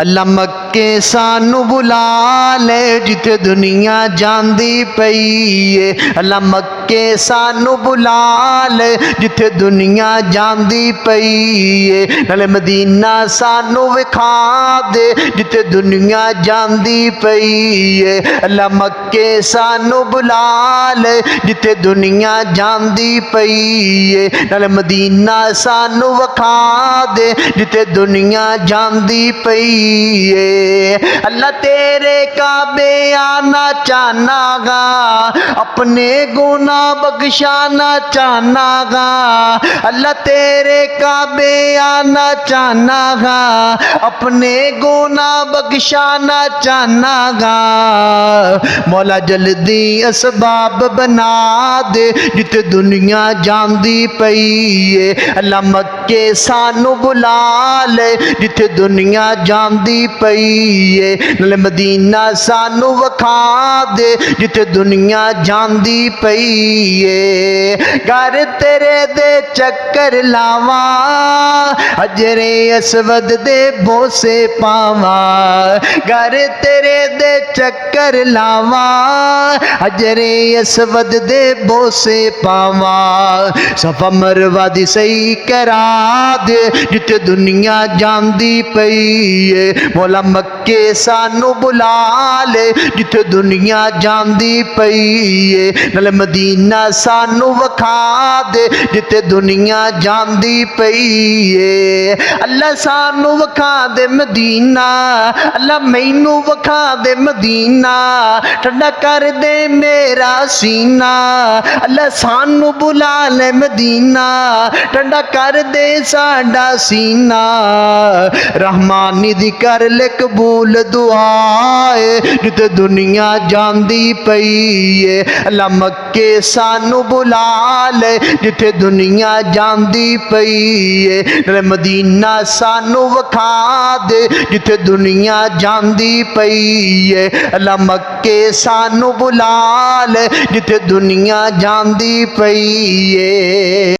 अल्लाह मक्के सानू बुला ले जिथे दुनिया जांदी पई है। अल्लाह मक्के सानू बुला ले जिथे दुनिया जांदी पई है। नाले मदीना सानू विखा दे जिथे दुनिया जांदी पई है। अल्लाह मक्के सानू बुला ले जिथे दुनिया जांदी पई है। नाले मदीना सानू विखा दे जिथे दुनिया जांदी पई। अल्लाह तेरे काबे आना चाहना गा, अपने गुना बख्शाना चाहना गा। अल्लाह तेरे काबे आना चाहना गा, अपने गुना बख्शाना चाहना गा। मौला जल्दी असबाब बना दे जिथे दुनिया जांदी पई है। अल्लाह मक्के सानू बुला ले जिथे दुनिया जांदी पई है। नाले मदीना सानू वखा दे जिथे दुनिया जांदी पई है। घर तेरे दे चक्कर लावा, हजरे असवद दे बोसे पावा। घर तेरे दे चक्कर लावा, हजरे असवद दे बोसे पावा। सफा मरवा दी सही करा दे जिथे दुनिया जांदी पई है। मौला मक्के सानू बुला ले जिथे दुनिया जांदी पई है। नाले मदीना सानू वखा दे जिथे दुनिया जांदी पई है। अल्लाह सानू वखा दे मदीना, अल्लाह मैनू वखा दे मदीना। ठंडा कर दे मेरा सीना, अल्लाह सानू बुला ले मदीना। ठंडा कर दे साडा सीना। रहमानी दी कर ले कबूल दुआए जिथे दुनिया जांदी पई है। अल्लाह मक्के सानू बुला ले जिथे दुनिया जांदी पई है। मदीना सानू वखा दे जिथे दुनिया जांदी पई है। अल्लाह मक्के सानू बुला ले जिथे दुनिया जांदी पई है।